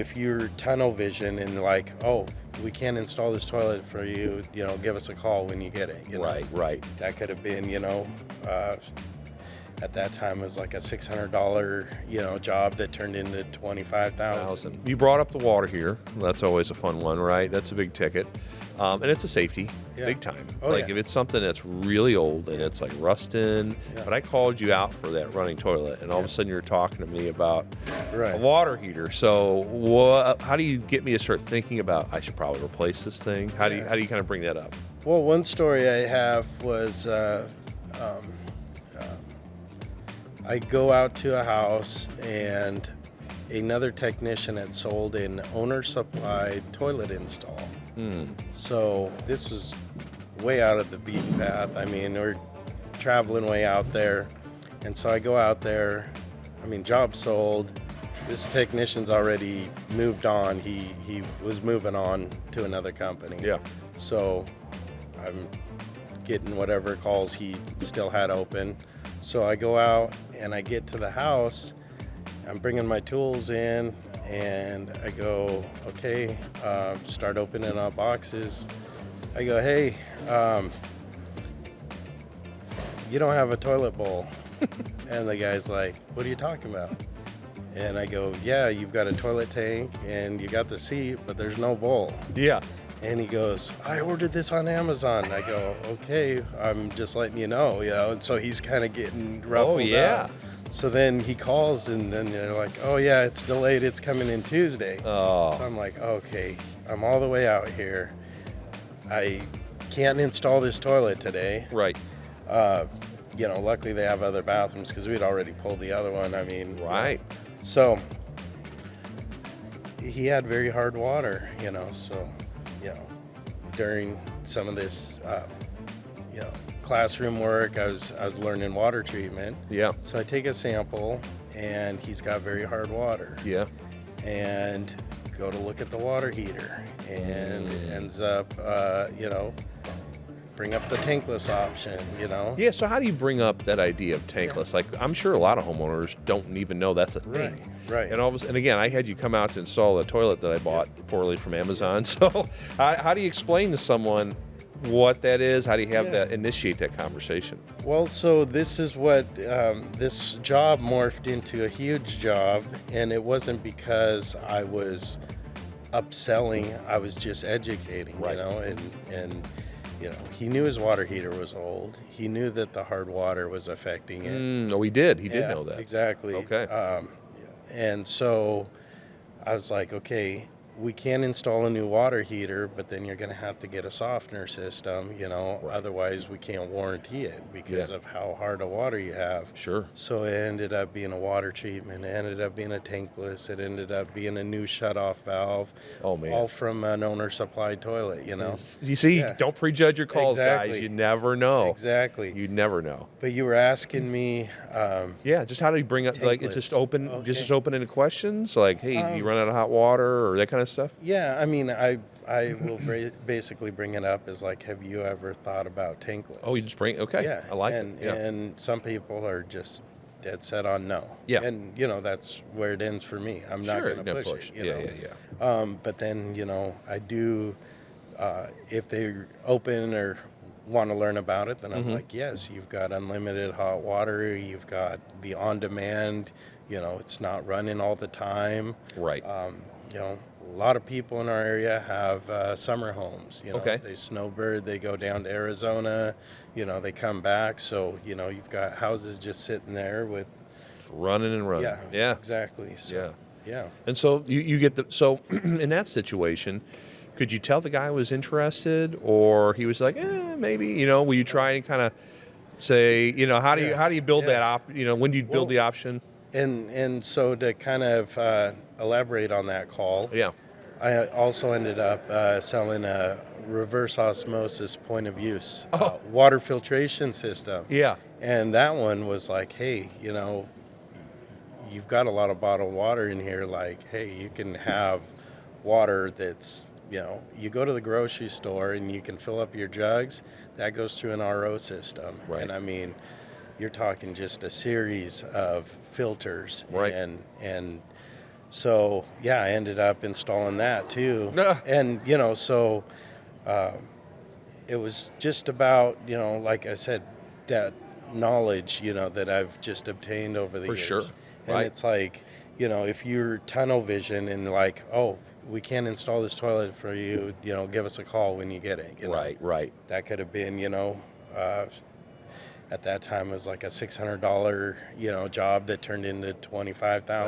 if you're tunnel vision and like, oh, we can't install this toilet for you, give us a call when you get it. Right. That could have been, at that time it was like a $600, job that turned into $25,000. You brought up the water heater. That's always a fun one, right? That's a big ticket. And it's a safety, big time. If it's something that's really old and it's like rusting, but I called you out for that running toilet, and all of a sudden you're talking to me about a water heater. So how do you get me to start thinking about, I should probably replace this thing? How do you kind of bring that up? Well, one story I have was I go out to a house and another technician had sold an owner-supplied toilet install. So this is way out of the beaten path. I mean, we're traveling way out there. And so I go out there, job sold. This technician's already moved on. He was moving on to another company. Yeah. So I'm getting whatever calls he still had open. So I go out and I get to the house. I'm bringing my tools in and I go, okay, start opening up boxes. I go, hey, you don't have a toilet bowl. And the guy's like, what are you talking about? And I go, yeah, you've got a toilet tank and you got the seat, but there's no bowl. Yeah. And he goes, I ordered this on Amazon. I go, okay, I'm just letting you know, And so he's kind of getting ruffled up. So then he calls and then they're like, oh yeah, it's delayed. It's coming in Tuesday. Oh. So I'm like, okay, I'm all the way out here. I can't install this toilet today. Right. Luckily they have other bathrooms because we'd already pulled the other one. Right. So he had very hard water, during some of this, classroom work, I was learning water treatment. Yeah. So I take a sample and he's got very hard water. Yeah. And go to look at the water heater and ends up, bring up the tankless option, Yeah, so how do you bring up that idea of tankless? Like, I'm sure a lot of homeowners don't even know that's a thing. Right. And again, I had you come out to install the toilet that I bought poorly from Amazon. So how do you explain to someone what that is? How do you initiate that conversation? Well, so this is what this job morphed into a huge job, and it wasn't because I was upselling, I was just educating, and he knew his water heater was old. He knew that the hard water was affecting it. Oh, he did. He did know that. Exactly. Okay. And so I was like, okay, we can install a new water heater, but then you're going to have to get a softener system, otherwise we can't warranty it because of how hard a water you have. Sure. So it ended up being a water treatment. It ended up being a tankless. It ended up being a new shutoff valve. Oh, man. All from an owner-supplied toilet, You see, don't prejudge your calls, guys. You never know. Exactly. You never know. But you were asking me... just how do you bring up, tankless. like, it's just open, Okay. just open into questions? Like, hey, you run out of hot water or that kind of stuff? Yeah, I will basically bring it up as like, have you ever thought about tankless? Oh, you just bring, okay. Yeah. I like it. Yeah. And some people are just dead set on no. Yeah. And, that's where it ends for me. I'm not going to push it. Yeah. But then, I do, if they're open or want to learn about it, then I'm like, yes, you've got unlimited hot water. You've got the on-demand, it's not running all the time. Right. A lot of people in our area have summer homes. Okay. They snowbird, they go down to Arizona, they come back. So, you've got houses just sitting there with... Just running and running. Yeah. Exactly. So, yeah. And so you get so in that situation, could you tell the guy was interested or he was like, maybe, will you try and kind of say, how do you build that when do you build the option? And so to kind of elaborate on that call, I also ended up selling a reverse osmosis point of use water filtration system. Yeah. And that one was like, hey, you've got a lot of bottled water in here. Like, hey, you can have water that's, you go to the grocery store and you can fill up your jugs. That goes through an RO system. Right. And you're talking just a series of filters. Right. And So yeah, I ended up installing that too. Ah. And so it was just about, like I said, that knowledge, that I've just obtained over the For years. sure. And Right. it's like, if you're tunnel vision and like, oh, we can't install this toilet for you, give us a call when you get it. Right. That could have been, at that time it was like a $600, job that turned into $25,000.